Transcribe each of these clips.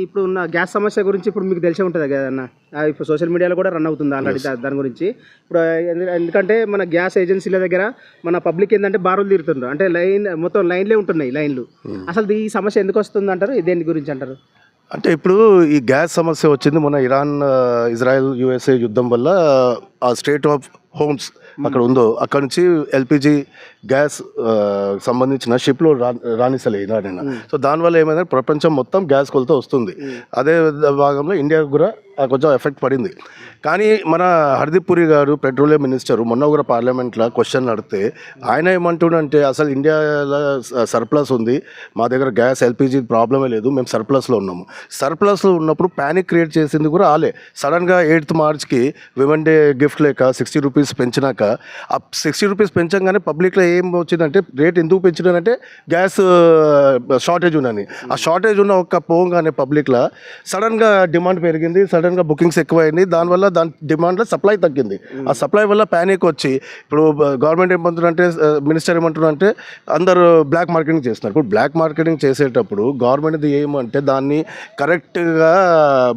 ఇప్పుడు ఉన్న గ్యాస్ సమస్య గురించి ఇప్పుడు మీకు తెలిసే ఉంటుంది కదన్న. ఇప్పుడు సోషల్ మీడియాలో కూడా రన్ అవుతుంది ఆల్రెడీ దాని గురించి. ఇప్పుడు ఎందుకంటే మన గ్యాస్ ఏజెన్సీల దగ్గర మన పబ్లిక్ ఏంటంటే బారులు తీరుతుండ్రు, అంటే మొత్తం లైన్లే ఉంటున్నాయి లైన్లు. అసలు ఈ సమస్య ఎందుకు వస్తుంది అంటారు, దేని గురించి అంటారు? అంటే ఇప్పుడు ఈ గ్యాస్ సమస్య వచ్చింది మొన్న ఇరాన్ ఇజ్రాయెల్ యుఎస్ఏ యుద్ధం వల్ల. ఆ స్టేట్ ఆఫ్ హోమ్స్ అక్కడ ఉందో అక్కడ నుంచి ఎల్పిజి గ్యాస్ సంబంధించిన షిప్లో రాణిస్తలే ఇరాన్. సో దానివల్ల ఏమైందంటే ప్రపంచం మొత్తం గ్యాస్ కొలత వస్తుంది. అదే భాగంలో ఇండియాకు కూడా కొంచెం ఎఫెక్ట్ పడింది. కానీ మన హర్దీప్ పురి గారు పెట్రోలియం మినిస్టరు మొన్న కూడా పార్లమెంట్లో క్వశ్చన్ అడిగితే ఆయన ఏమంటుండంటే అసలు ఇండియాలో సర్ప్లస్ ఉంది, మా దగ్గర గ్యాస్ ఎల్పిజి ప్రాబ్లమే లేదు, మేము సర్ప్లస్లో ఉన్నాము. సర్ప్లస్లో ఉన్నప్పుడు ప్యానిక్ క్రియేట్ చేసింది కూడా ఆలే. సడన్గా 8th మార్చ్కి విమెన్ డే గిఫ్ట్ లేక 60 రూపీస్ పెంచినాక ఆ 60 రూపీస్ పెంచగానే పబ్లిక్లో ఏం వచ్చిందంటే రేట్ ఎందుకు పెంచినారంటే గ్యాస్ షార్టేజ్ ఉందని. ఆ షార్టేజ్ ఉన్న ఒక్క పోగానే పబ్లిక్లో సడన్గా డిమాండ్ పెరిగింది, సడన్గా బుకింగ్స్ ఎక్కువైంది. దానివల్ల దాని డిమాండ్లో సప్లై తగ్గింది. ఆ సప్లై వల్ల ప్యానిక్ వచ్చి ఇప్పుడు గవర్నమెంట్ ఏమంటున్నారంటే, మినిస్టర్ ఏమంటున్నారంటే అందరూ బ్లాక్ మార్కెటింగ్ చేస్తున్నారు. ఇప్పుడు బ్లాక్ మార్కెటింగ్ చేసేటప్పుడు గవర్నమెంట్ది ఏమంటే దాన్ని కరెక్ట్గా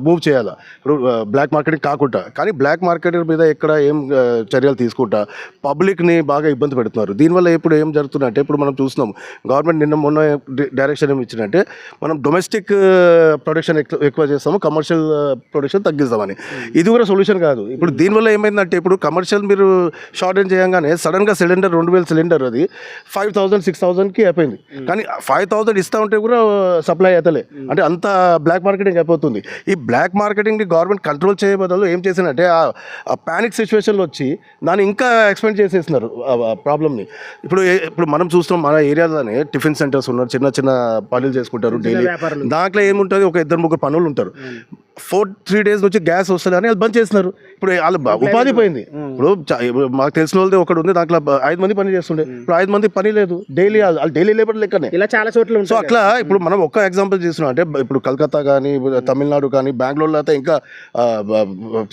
మూవ్ చేయాలి. ఇప్పుడు బ్లాక్ మార్కెటింగ్ కాకుండా, కానీ బ్లాక్ మార్కెటింగ్ మీద ఎక్కడ ఏం చర్యలు తీసుకుంటా పబ్లిక్ని బాగా ఇబ్బంది పెడుతున్నారు. దీనివల్ల ఇప్పుడు ఏం జరుగుతుందంటే ఇప్పుడు మనం చూస్తున్నాం గవర్నమెంట్ నిన్న మొన్న డైరెక్షన్ ఏమి ఇచ్చిందంటే మనం డొమెస్టిక్ ప్రొడక్షన్ ఎక్కువ చేస్తాము, కమర్షియల్ ప్రొడక్షన్ తగ్గిస్తామని. ఇది కూడా సొల్యూషన్ కాదు. ఇప్పుడు దీనివల్ల ఏమైందంటే ఇప్పుడు కమర్షియల్ మీరు షార్టేజ్ చేయగానే సడన్గా సిలిండర్ 2000 సిలిండర్ అది 5000-6000కి అయిపోయింది. కానీ 5000 ఇస్తా ఉంటే కూడా సప్లై అవుతలే, అంటే అంత బ్లాక్ మార్కెటింగ్ అయిపోతుంది. ఈ బ్లాక్ మార్కెటింగ్ని గవర్నమెంట్ కంట్రోల్ చేయ బదులు ఏం చేసిందంటే ఆ ప్యానిక్ సిచ్యువేషన్లో వచ్చి దాన్ని ఇంకా ఎక్స్పెండ్ చేసేస్తున్నారు ప్రాబ్లమ్ని. ఇప్పుడు మనం చూస్తాం మన ఏరియాలోనే టిఫిన్ సెంటర్స్ ఉన్నారు, చిన్న చిన్న పనులు చేసుకుంటారు డైలీ. దాంట్లో ఏముంటుంది, ఒక 2-3 పనులు ఉంటారు. 4-3 days నుంచి గ్యాస్ వస్తుంది అని వాళ్ళు బంద్ చేస్తున్నారు. ఇప్పుడు వాళ్ళు ఉపాధి పోయింది. ఇప్పుడు మాకు తెలిసిన వాళ్ళది ఒకటి ఉంది, దాంట్లో 5 మంది పని చేస్తుండే, ఇప్పుడు 5 మంది పని లేదు. డైలీ వాళ్ళు డైలీ లేబర్ లెక్కనే ఇలా చాలా చోట్ల. సో అట్లా ఇప్పుడు మనం ఒక్క ఎగ్జాంపుల్ చేస్తున్నాం అంటే ఇప్పుడు కలకత్తా కానీ తమిళనాడు కానీ బెంగళూరులో అయితే ఇంకా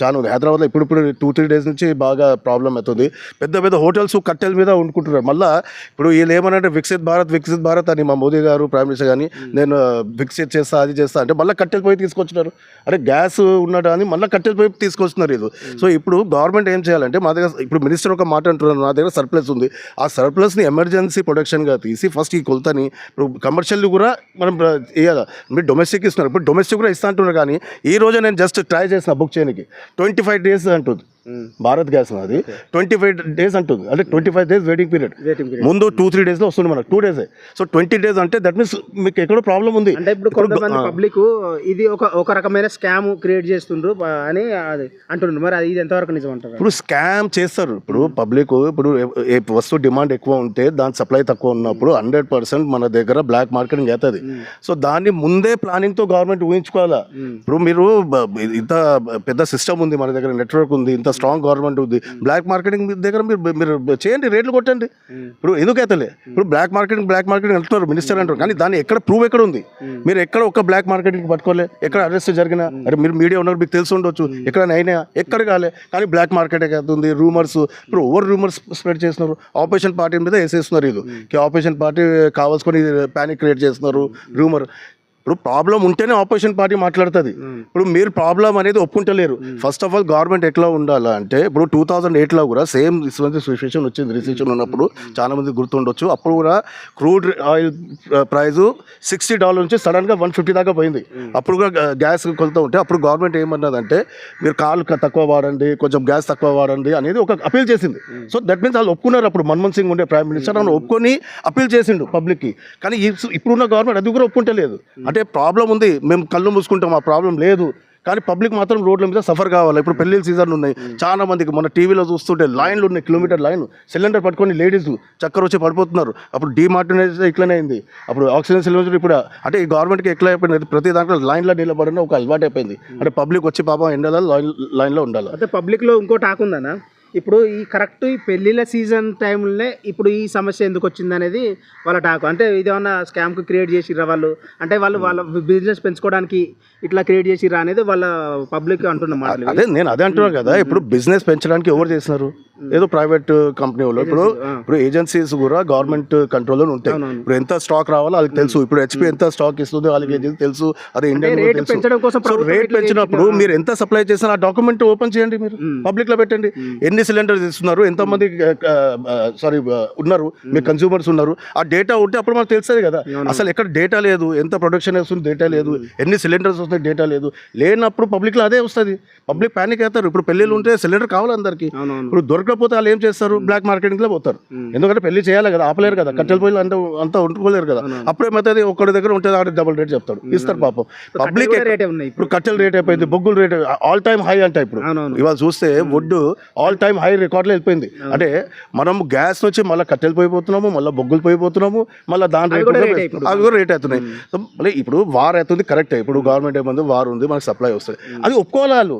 చాలా ఉంది. హైదరాబాద్లో ఇప్పుడు 2-3 days నుంచి బాగా ప్రాబ్లం అవుతుంది. పెద్ద పెద్ద హోటల్స్ కట్టెల మీద వండుకుంటున్నారు. మళ్ళీ ఇప్పుడు వీళ్ళు ఏమనంటే వికసిత్ భారత్ అని మా మోదీ గారు ప్రైమ్ మినిస్టర్ కానీ నేను వికసిత్ చేస్తా అది చేస్తా అంటే మళ్ళీ కట్టెలు పోయి తీసుకొచ్చినారు. అరే గ్యాస్ ఉన్నట్టు అని మళ్ళీ కట్టెల పోయి తీసుకొస్తున్నారు ఇది. సో ఇప్పుడు గవర్నమెంట్ ఏం చేయాలంటే మా దగ్గర ఇప్పుడు మినిస్టర్ ఒక మాట అంటున్నారు, నా దగ్గర సర్ప్లస్ ఉంది, ఆ సర్ప్లస్ని ఎమర్జెన్సీ ప్రొడక్షన్గా తీసి ఫస్ట్ ఈ కొలతని ఇప్పుడు కమర్షియల్ కూడా మనం వేయాలి. మీరు డొమెస్టిక్ ఇస్తున్నారు, ఇప్పుడు డొమెస్టిక్ కూడా ఇస్తా అంటున్నారు. కానీ ఈ రోజు నేను జస్ట్ ట్రై చేసిన బుక్ చేయడానికి 25 days అంటుంది భారత్ గ్యాస్. అది 25 days అంటుంది, అంటే 25 days వెయిటింగ్ పీరియడ్. ముందు 2-3 daysలో వస్తుంది మనకు 2 days. సో 20 days అంటే దట్ మీన్స్ మీకు ఎక్కడో ప్రాబ్లం ఉంది. అంటే ఇప్పుడు కొంతమంది పబ్లిక్ ఇది ఒక రకమైన స్కామ్ క్రియేట్ చేస్తుండ్రు అని అంటున్నారు. మరి ఇది ఎంతవరకు నిజం అంటారు? ఇప్పుడు స్కామ్ చేస్తారు. ఇప్పుడు పబ్లిక్ ఇప్పుడు వస్తువు డిమాండ్ ఎక్కువ ఉంటే దాని సప్లై తక్కువ ఉన్నప్పుడు 100% మన దగ్గర బ్లాక్ మార్కెటింగ్ అవుతుంది. సో దాన్ని ముందే ప్లానింగ్తో గవర్నమెంట్ ఊహించుకోవాలా. ఇప్పుడు మీరు ఇంత పెద్ద సిస్టమ్ ఉంది మన దగ్గర, నెట్వర్క్ ఉంది, ఇంత స్ట్రాంగ్ గవర్నమెంట్ ఉంది. బ్లాక్ మార్కెటింగ్ దగ్గర మీరు చేయండి, రేట్లు కొట్టండి. ఇప్పుడు ఎందుకు అవుతలే? ఇప్పుడు బ్లాక్ మార్కెటింగ్ అంటున్నారు మినిస్టర్ అంటారు, కానీ దాన్ని ఎక్కడ ప్రూవ్ ఎక్కడ ఉంది? మీరు ఎక్కడ ఒక బ్లాక్ మార్కెటింగ్ పట్టుకోలే, ఎక్కడ అరెస్ట్ జరిగినా, అరే మీరు మీడియా ఉన్నారు మీకు తెలిసి ఉండొచ్చు, ఎక్కడ అయినా ఎక్కడ కాలే. కానీ బ్లాక్ మార్కెటింగ్ అవుతుంది. రూమర్స్ ఇప్పుడు రూమర్స్ స్ప్రెడ్ చేస్తున్నారు, ఆపోజిషన్ పార్టీ మీద వేసేస్తున్నారు. ఇది ఆపోజిషన్ పార్టీ కావాల్సుకొని ప్యానిక్ క్రియేట్ చేస్తున్నారు, రూమర్. ఇప్పుడు ప్రాబ్లం ఉంటేనే ఆపోజిషన్ పార్టీ మాట్లాడుతుంది. ఇప్పుడు మీరు ప్రాబ్లం అనేది ఒప్పుకుంటలేరు. ఫస్ట్ ఆఫ్ ఆల్ గవర్నమెంట్ ఎట్లా ఉండాలి అంటే ఇప్పుడు 2008లో కూడా సేమ్ సిచ్యువేషన్ వచ్చింది. రిసెషన్ ఉన్నప్పుడు చాలా మంది గుర్తుండొచ్చు. అప్పుడు కూడా క్రూడ్ ఆయిల్ ప్రైస్ $60 నుంచి సడన్గా 150 దాకా పోయింది. అప్పుడు కూడా గ్యాస్ కొలత ఉంటే అప్పుడు గవర్నమెంట్ ఏమన్నదంటే మీరు కాలు తక్కువ వాడండి, కొంచెం గ్యాస్ తక్కువ వాడండి అనేది ఒక అపీల్ చేసింది. సో దట్ మీన్స్ వాళ్ళు ఒప్పుకున్నారు. అప్పుడు మన్మోహన్ సింగ్ ఉండే ప్రైమ్ మినిస్టర్ అని ఒప్పుకొని అపీల్ చేసిండు పబ్లిక్కి. కానీ ఇప్పుడున్న గవర్నమెంట్ అది కూడా ఒప్పుకుంటలేదు. అంటే ప్రాబ్లం ఉంది, మేము కళ్ళు మూసుకుంటాం, ఆ ప్రాబ్లం లేదు. కానీ పబ్లిక్ మాత్రం రోడ్ల మీద సఫర్ కావాలి. ఇప్పుడు పెళ్లిళ్ళ సీజన్ ఉన్నాయి, చాలా మందికి మన టీవీలో చూస్తుంటే లైన్లు ఉన్నాయి, కిలోమీటర్ లైన్. సిలిండర్ పట్టుకొని లేడీస్ చక్కర వచ్చి పడిపోతున్నారు. అప్పుడు డిమార్టినైజ్ ఇట్లనే అయింది. అప్పుడు ఆక్సిజన్ సిలిండర్ ఇప్పుడు అంటే ఈ గవర్నమెంట్కి ఎట్లా అయిపోయింది, ప్రతి దాంట్లో లైన్లో నిలబడిన ఒక అలవాటు అయిపోయింది. అంటే పబ్లిక్ వచ్చి పాపం ఎండలో లైన్లో ఉండాలి. అంటే పబ్లిక్లో ఇంకో టాక్ ఉందన్నా, ఇప్పుడు ఈ కరెక్ట్ ఈ పెళ్ళిళ్ళ సీజన్ టైంలోనే ఇప్పుడు ఈ సమస్య ఎందుకు వచ్చింది అనేది వాళ్ళ టాక్. అంటే ఇదేమన్నా స్కామ్కి క్రియేట్ చేసిర్రా వాళ్ళు, అంటే వాళ్ళ బిజినెస్ పెంచుకోవడానికి ఇట్లా క్రియేట్ చేసిర్రా అనేది వాళ్ళ పబ్లిక్ అంటున్న మాట. అదే నేను అదే అంటున్నాను కదా. ఇప్పుడు బిజినెస్ పెంచడానికి ఎవరు చేసినారు? ఏదో ప్రైవేట్ కంపెనీ వాళ్ళు. ఇప్పుడు ఏజెన్సీస్ కూడా గవర్నమెంట్ కంట్రోల్లో ఉంటాయి. ఇప్పుడు ఎంత స్టాక్ రావాలో వాళ్ళకి తెలుసు. ఇప్పుడు హెచ్పి ఎంత స్టాక్ ఇస్తుందో వాళ్ళకి తెలుసు. అదే ఇండియన్ రేట్ పెంచినప్పుడు మీరు ఎంత సప్లై చేసిన ఆ డాక్యుమెంట్ ఓపెన్ చేయండి, మీరు పబ్లిక్ లో పెట్టండి. ఎన్ని సిలిండర్స్ ఇస్తున్నారు, ఎంత మంది ఉన్నారు, మీ కన్స్యూమర్స్ ఉన్నారు, ఆ డేటా ఉంటే అప్పుడు మనకు తెలుస్తుంది కదా. అసలు ఎక్కడ డేటా లేదు, ఎంత ప్రొడక్షన్ వస్తుంది డేటా లేదు, ఎన్ని సిలిండర్స్ వస్తున్నాయి డేటా లేదు. లేనప్పుడు పబ్లిక్ లో అదే వస్తుంది. పబ్లిక్ ప్యానిక్ అవుతారు. ఇప్పుడు పెళ్లిళ్ళు ఉంటే సిలిండర్ కావాలి అందరికి. ఇప్పుడు దొరకకపోతే వాళ్ళు ఏం చేస్తారు, బ్లాక్ మార్కెటింగ్ లో పోతారు. ఎందుకంటే పెళ్లి చేయాలి కదా, ఆపలేరు కదా, కట్టెల పొయ్యిలు అంతా ఉంటుకోలేరు కదా. అప్పుడేమైతే ఒకటి దగ్గర ఉంటుంది, ఆడ డబుల్ రేట్ చెప్తాడు, ఇస్తారు పాపం. పబ్లిక్ ఇప్పుడు కట్టెల రేట్ అయిపోయింది, బొగ్గుల రేట్ ఆల్ టైమ్ హై అంటే ఇప్పుడు ఇవాళ చూస్తే వుడ్ ఆల్ టైమ్ హై రికార్డులో వెళ్ళిపోయింది. అంటే మనం గ్యాస్ నుంచి మళ్ళీ కట్టెలు పోయిపోతున్నాము, మళ్ళీ బొగ్గులు పోయిపోతున్నాము, మళ్ళీ దాని రేట్ అవి కూడా రేట్ అవుతున్నాయి. మళ్ళీ ఇప్పుడు వార్ అవుతుంది కరెక్టే. ఇప్పుడు గవర్నమెంట్ ఏమంది వార్ ఉంది, మనకి సప్లై వస్తుంది, అది ఒప్పుకోవాలి. వాళ్ళు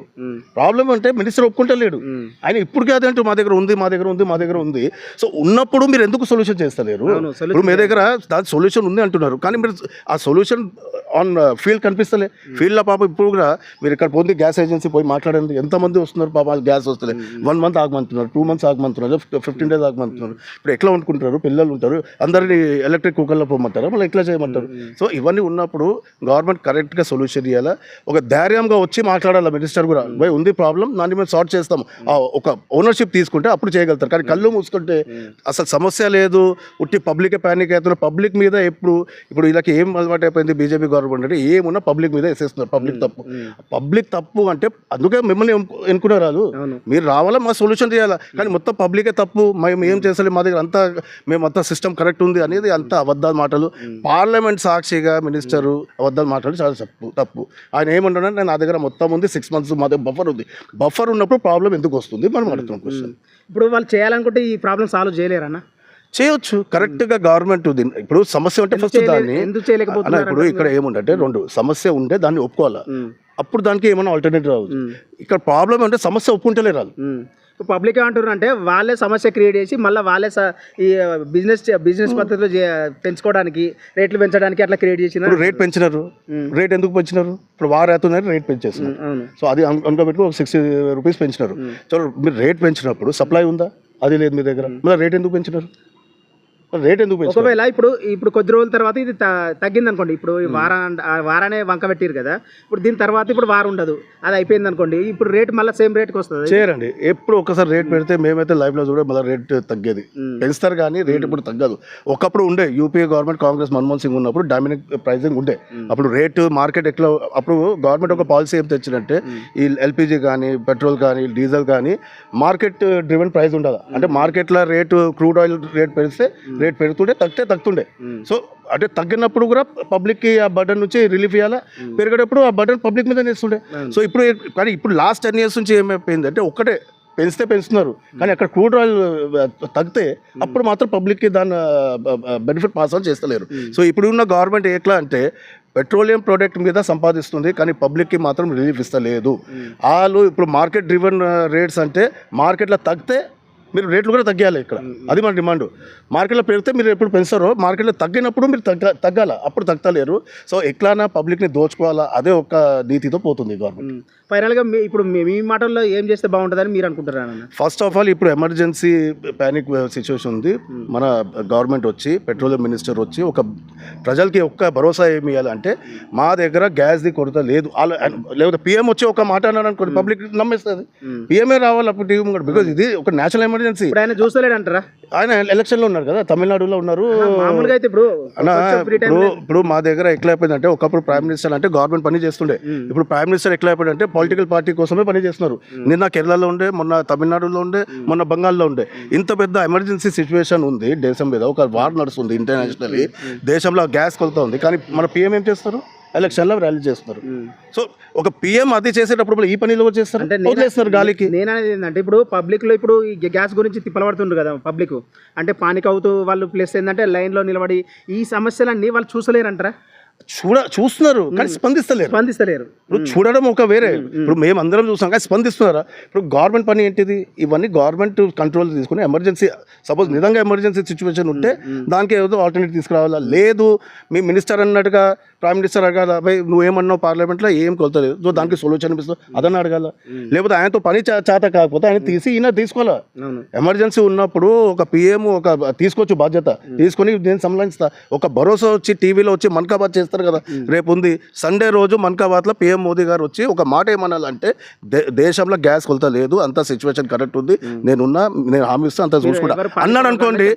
ప్రాబ్లం అంటే మినిస్టర్ ఒప్పుకుంటలేడు. ఆయన ఇప్పుడు కాదంటూ మా దగ్గర ఉంది, మా దగ్గర ఉంది, మా దగ్గర ఉంది. సో ఉన్నప్పుడు మీరు ఎందుకు సొల్యూషన్ చేస్తలేరు? ఇప్పుడు మీ దగ్గర దాని సొల్యూషన్ ఉంది అంటున్నారు, కానీ మీరు ఆ సొల్యూషన్ ఆన్ ఫీల్డ్ కనిపిస్తలే. ఫీల్డ్లో పాపం ఇప్పుడు కూడా మీరు ఇక్కడ పోతే గ్యాస్ ఏజెన్సీ పోయి మాట్లాడండి, ఎంతమంది వస్తున్నారు పాపం, వాళ్ళు గ్యాస్ వస్తలే. 1 month ఆగమంటున్నారు, 2 months ఆగమంటున్నారు, 15 days ఆగమంటున్నారు. ఇప్పుడు ఎట్లా వండుకుంటారు, పిల్లలు ఉంటారు, అందరినీ ఎలక్ట్రిక్ కుక్కర్లో పోమంటారా, మళ్ళీ ఎట్లా చేయమంటారు? సో ఇవన్నీ ఉన్నప్పుడు గవర్నమెంట్ కరెక్ట్గా సొల్యూషన్ ఇవ్వాలా. ఒక ధైర్యంగా వచ్చి మాట్లాడాలి మినిస్టర్ కూడా, భయ్ ఉంది ప్రాబ్లం, దాన్ని మేము సాల్వ్ చేస్తాం, ఒక ఓనర్షిప్ తీసుకుంటే అప్పుడు చేయగలుగుతారు. కానీ కళ్ళు మూసుకుంటే అసలు సమస్య లేదు, ఉట్టి పబ్లిక్ ప్యానిక్ అవుతున్నారు. పబ్లిక్ మీద ఇప్పుడు వీళ్ళకి ఏం అలవాటు అయిపోయింది బీజేపీ గవర్నమెంట్ అంటే, ఏమున్నా పబ్లిక్ మీద వేసేస్తున్నారు. పబ్లిక్ తప్పు అంటే అందుకే మిమ్మల్ని ఎన్నుకున్నారు వాళ్ళు. మీరు రావాలా, మా సొల్యూషన్ చేయాలా, కానీ మొత్తం పబ్లికే తప్పు, మేము ఏం చేసలే, మా దగ్గర అంతా మేమంతా సిస్టమ్ కరెక్ట్ ఉంది అనేది అంతా అబద్ధాల మాటలు. పార్లమెంట్ సాక్షిగా మినిస్టరు అబద్ధాల మాటలు చాలా తప్పు. ఆయన ఏమంటున్నాడు, నా దగ్గర మొత్తం ఉంది, 6 months మా దగ్గర బఫర్ ఉంది. బఫర్ ఉన్నప్పుడు ప్రాబ్లం ఎందుకు వస్తుంది మనం అడుగుతున్నాం క్వశ్చన్. ఇప్పుడు వాళ్ళు చేయాలనుకుంటే ఈ ప్రాబ్లం సాల్వ్ చేయలేరన్నా? చేయొచ్చు, కరెక్ట్గా గవర్నమెంట్. ఇప్పుడు సమస్య ఉంటే ఫస్ట్ దాన్ని ఇప్పుడు ఇక్కడ ఏముందంటే 2 సమస్య ఉంటే దాన్ని ఒప్పుకోవాలా, అప్పుడు దానికి ఏమైనా ఆల్టర్నేటివ్ రావచ్చు. ఇక్కడ ప్రాబ్లం అంటే సమస్య ఒప్పుకుంటలేరు వాళ్ళు. పబ్లిక్ ఏమంటారు అంటే వాళ్ళే సమస్య క్రియేట్ చేసి మళ్ళీ వాళ్ళే ఈ బిజినెస్ పద్ధతిలో పెంచుకోవడానికి, రేట్లు పెంచడానికి అట్లా క్రియేట్ చేసి రేట్ పెంచినారు. రేట్ ఎందుకు పెంచినారు? ఇప్పుడు వారు అవుతున్నారు, రేట్ పెంచేస్తున్నారు. సో అది అనుకోబెట్టుకో 60 rupees పెంచినారు. చలో మీరు రేట్ పెంచినప్పుడు సప్లై ఉందా, అది లేదు మీ దగ్గర, మళ్ళీ రేట్ ఎందుకు పెంచినారు? రేట్ ఎందుకు పెంచారు? ఒకవేళ ఇప్పుడు కొద్ది రోజుల తర్వాత ఇది తగ్గింది అనుకోండి, ఇప్పుడు వారానే వంక పెట్టారు కదా, ఇప్పుడు దీని తర్వాత ఇప్పుడు వారం ఉండదు, అది అయిపోయింది అనుకోండి, ఇప్పుడు రేట్ మళ్ళీ సేమ్ రేట్కి వస్తుంది. చేయరండి, ఎప్పుడు ఒకసారి రేట్ పెడితే మేమైతే లైవ్లో చూడే మళ్ళీ రేట్ తగ్గేది, పెంచుతారు కానీ రేట్ ఇప్పుడు తగ్గదు. ఒకప్పుడు ఉండే యూపీఏ గవర్నమెంట్, కాంగ్రెస్ మన్మోహన్ సింగ్ ఉన్నప్పుడు డామినిక్ ప్రైజింగ్ ఉండే. అప్పుడు రేటు మార్కెట్ ఎట్లా, అప్పుడు గవర్నమెంట్ ఒక పాలసీ ఏం తెచ్చినట్టే, ఈ ఎల్పిజి కానీ పెట్రోల్ కానీ డీజిల్ కానీ మార్కెట్ డ్రివెన్ ప్రైస్ ఉండదు. అంటే మార్కెట్లో రేటు క్రూడ్ ఆయిల్ రేట్ పెరిస్తే రేట్ పెరుగుతుండే, తగ్గుతుండే. సో అంటే తగ్గినప్పుడు కూడా పబ్లిక్కి ఆ బర్డన్ నుంచి రిలీఫ్ ఇవ్వాలా, పెరిగేటప్పుడు ఆ బర్డన్ పబ్లిక్ మీద వేస్తుండే. సో ఇప్పుడు కానీ ఇప్పుడు లాస్ట్ 10 years నుంచి ఏమైపోయింది అంటే, ఒక్కటే పెంచుతున్నారు, కానీ అక్కడ క్రూడ్ ఆయిల్ తగ్గితే అప్పుడు మాత్రం పబ్లిక్కి దాని బెనిఫిట్ పాస్ ఆన్ చేస్తలేరు. సో ఇప్పుడున్న గవర్నమెంట్ ఎట్లా అంటే పెట్రోలియం ప్రోడక్ట్ మీద సంపాదిస్తుంది, కానీ పబ్లిక్కి మాత్రం రిలీఫ్ ఇస్తలేదు. వాళ్ళు ఇప్పుడు మార్కెట్ డ్రివెన్ రేట్స్ అంటే మార్కెట్లో తగ్గితే మీరు రేట్లు కూడా తగ్గాలి ఇక్కడ, అది మన డిమాండ్. మార్కెట్లో పెరిగితే మీరు ఎప్పుడు పెంచారో, మార్కెట్లో తగ్గినప్పుడు మీరు తగ్గాల, అప్పుడు తగ్గలేరు. సో ఎట్లానా పబ్లిక్ని దోచుకోవాలా, అదే ఒక నీతితో పోతుంది గవర్నమెంట్. ఫైనల్గా ఇప్పుడు మీ మాటల్లో ఏం చేస్తే బాగుంటుందని మీరు అనుకుంటారా? ఫస్ట్ ఆఫ్ ఆల్ ఇప్పుడు ఎమర్జెన్సీ ప్యానిక్ సిచ్యువేషన్ ఉంది. మన గవర్నమెంట్ వచ్చి, పెట్రోలియం మినిస్టర్ వచ్చి ఒక ప్రజలకి ఒక్క భరోసా ఏమి ఇవ్వాలంటే, మా దగ్గర గ్యాస్ది కొరత లేదు, లేకపోతే పిఎం వచ్చి ఒక మాట అన్నాడు అనుకోండి, పబ్లిక్ నమ్మేస్తుంది. పిఎంఏ రావాలి అప్పుడు టీవీ, బికాజ్ ఇది ఒక నేషనల్ ఎమర్జెన్సీ. ఆయన చూస్తలేడు అంటారా? ఆయన ఎలక్షన్లో ఉన్నారు కదా, తమిళనాడులో ఉన్నారు. మామూలుగా అయితే ఇప్పుడు మా దగ్గర ఎట్లా అయిపోయిందంటే, ఒకప్పుడు ప్రైమ్ మినిస్టర్ అంటే గవర్నమెంట్ పని చేస్తుండే, ఇప్పుడు ప్రైమ్ మినిస్టర్ ఎట్లా అయిపోయిందంటే పొలిటికల్ పార్టీ కోసమే పని చేస్తున్నారు. నిన్న కేరళలో ఉండే, మొన్న తమిళనాడులో ఉండే, మొన్న బంగాల్లో ఉండే. ఇంత పెద్ద ఎమర్జెన్సీ సిచ్యువేషన్ ఉంది దేశం మీద, ఒక వార్ నడుస్తుంది ఇంటర్నేషనల్లీ, దేశంలో గ్యాస్ కొరత ఉంది, కానీ మన పిఎం ఏం చేస్తారు? ఎలక్షన్లో ర్యాలీ చేస్తున్నారు. సో ఒక పిఎం అది చేసేటప్పుడు ఈ పనిలో చేస్తారు అంటే వదిలేస్తారు గాలికి. నేననేది ఏంటంటే, ఇప్పుడు పబ్లిక్లో ఇప్పుడు ఈ గ్యాస్ గురించి తిప్పలబడుతుండ్రు కదా పబ్లిక్, అంటే పానిక్ అవుతూ వాళ్ళు ప్లస్ ఏంటంటే లైన్లో నిలబడి ఈ సమస్యలన్నీ వాళ్ళు చూసలేరంటారా? చూస్తున్నారు కానీ స్పందిస్తలేరు. స్పందిస్తలేరు. ఇప్పుడు చూడడం ఒక వేరే, ఇప్పుడు మేము అందరం చూస్తాం కానీ స్పందిస్తున్నారా? ఇప్పుడు గవర్నమెంట్ పని ఏంటిది? ఇవన్నీ గవర్నమెంట్ కంట్రోల్ తీసుకుని ఎమర్జెన్సీ, సపోజ్ నిజంగా ఎమర్జెన్సీ సిచ్యువేషన్ ఉంటే దానికి ఏదో ఆల్టర్నేట్ తీసుకురావాలా. లేదు మీ మినిస్టర్ అన్నట్టుగా ప్రైమ్ మినిస్టర్ అడగాల, భయ్ నువ్వేమన్నావు పార్లమెంట్లో ఏం కొలతలేదు, సో దానికి సొల్యూషన్ ఇస్తావు అదని అడగాల. లేకపోతే ఆయనతో పని చేత కాకపోతే ఆయన ఈయన తీసుకోవాలా. ఎమర్జెన్సీ ఉన్నప్పుడు ఒక పిఎం ఒక తీసుకోవచ్చు బాధ్యత తీసుకొని నేను సంబంధిస్తా. ఒక భరోసా వచ్చి టీవీలో వచ్చి మన్ కీ బాత్ చేస్తారు కదా, రేపు ఉంది సండే రోజు మన్ కీ బాత్లో పిఎం మోదీ గారు వచ్చి ఒక మాట ఏమనాలంటే దేశంలో గ్యాస్ కొలత లేదు, అంత సిచ్యువేషన్ కరెక్ట్ ఉంది, నేను హామీ ఇస్తా అంత చూసుకుంటా అన్నాడు అనుకోండి.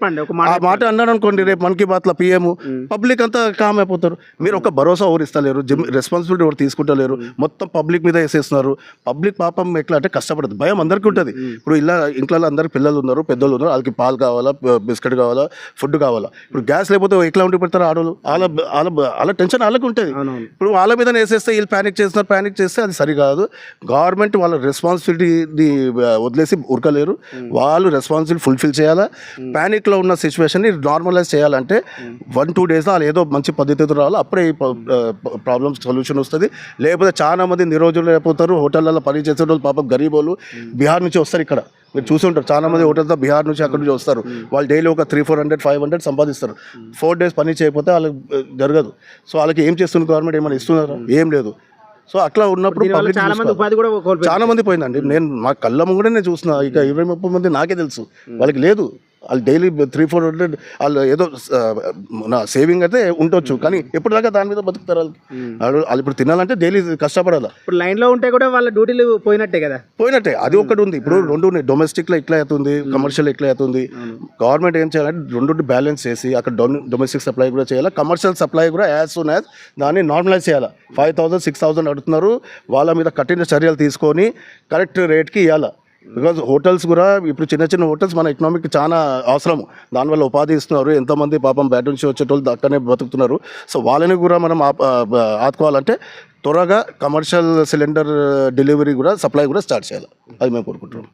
ఆ మాట అన్నాడు అనుకోండి, రేపు మన్ కీ బాత్లో పిఎం పబ్లిక్ అంతా కామ్ అయిపోతారు. మీరు ఒక భరోసా ఎవరు ఇస్తలేరు, రెస్పాన్సిబిలిటీ ఎవరు తీసుకుంటలేరు, మొత్తం పబ్లిక్ మీద వేసేస్తున్నారు. పబ్లిక్ పాపం ఎట్లా అంటే కష్టపడుతుంది, భయం అందరికీ ఉంటుంది. ఇప్పుడు ఇలా ఇంట్లో అందరు పిల్లలు ఉన్నారు, పెద్దలు ఉన్నారు, వాళ్ళకి పాలు కావాలా, బిస్కెట్ కావాలా, ఫుడ్ కావాలా. ఇప్పుడు గ్యాస్ లేకపోతే ఎట్లా ఉండి పెడతారు ఆడవాళ్ళు, వాళ్ళ టెన్షన్ వాళ్ళకి ఉంటుంది. ఇప్పుడు వాళ్ళ మీద వేసేస్తే వీళ్ళు ప్యానిక్ చేస్తే అది సరికాదు. గవర్నమెంట్ వాళ్ళ రెస్పాన్సిబిలిటీ వదిలేసి ఉరకలేరు, వాళ్ళు రెస్పాన్సిబిలిటీ ఫుల్ఫిల్ చేయాలా. ప్యానిక్లో ఉన్న సిచ్యువేషన్ని నార్మలైజ్ చేయాలంటే 1-2 days వాళ్ళు ఏదో మంచి పద్ధతితో రావాలి, అప్పుడే ప్రాబ్లమ్స్ సొల్యూషన్ వస్తుంది. లేకపోతే చాలా మంది నిరోజులు అయిపోతారు. హోటళ్ళలో పని చేసే వాళ్ళు పాపం గరీబ్ వాళ్ళు బీహార్ నుంచి వస్తారు. ఇక్కడ మీరు చూసి ఉంటారు, చాలా మంది హోటల్తో బీహార్ నుంచి అక్కడ నుంచి వస్తారు. వాళ్ళు డైలీ ఒక 300-400-500 సంపాదిస్తారు. 4 days పని చేయకపోతే వాళ్ళకి జరగదు. సో వాళ్ళకి ఏం చేస్తుంది గవర్నమెంట్? ఏమైనా ఇస్తున్నారా? ఏం లేదు. సో అట్లా ఉన్నప్పుడు చాలా మంది పోయిందండి. నేను మా కళ్ళ ముంగడే నేను చూసిన, ఇక 20-30 మంది నాకే తెలుసు వాళ్ళకి లేదు. వాళ్ళు డైలీ 300-400 వాళ్ళు ఏదో నా సేవింగ్ అయితే ఉండొచ్చు, కానీ ఎప్పుడు దాకా దాని మీద బతుకుతారు. వాళ్ళు ఇప్పుడు తినాలంటే డైలీ కష్టపడాలి. ఇప్పుడు లైన్లో ఉంటే కూడా వాళ్ళ డ్యూటీలు పోయినట్టే కదా, పోయినట్టే. అది ఒకటి ఉంది. ఇప్పుడు రెండు ఉన్నాయి, డొమెస్టిక్లో ఇట్లా అవుతుంది, కమర్షియల్ ఇట్లా అవుతుంది. గవర్నమెంట్ ఏం చేయాలంటే రెండు బ్యాలెన్స్ చేసి అక్కడ డొమెస్టిక్ సప్లై కూడా చేయాలి, కమర్షియల్ సప్లై కూడా యాజ్ సూన్ యాజ్ దాన్ని నార్మలైజ్ చేయాలి. 5,000-6,000 అడుగుతున్నారు, వాళ్ళ మీద కఠిన చర్యలు తీసుకొని కరెక్ట్ రేట్కి ఇవ్వాలి. బికాజ్ హోటల్స్ కూడా ఇప్పుడు చిన్న హోటల్స్ మన ఎకనామిక్ చాలా అవసరం, దానివల్ల ఉపాధి ఇస్తున్నారు. ఎంతోమంది పాపం బయట నుంచి వచ్చేటోళ్ళు అక్కడనే బతుకుతున్నారు. సో వాళ్ళని కూడా మనం ఆదుకోవాలంటే త్వరగా కమర్షియల్ సిలిండర్ డెలివరీ కూడా సప్లై కూడా స్టార్ట్ చేయాలి. అది మేము కోరుకుంటున్నాం.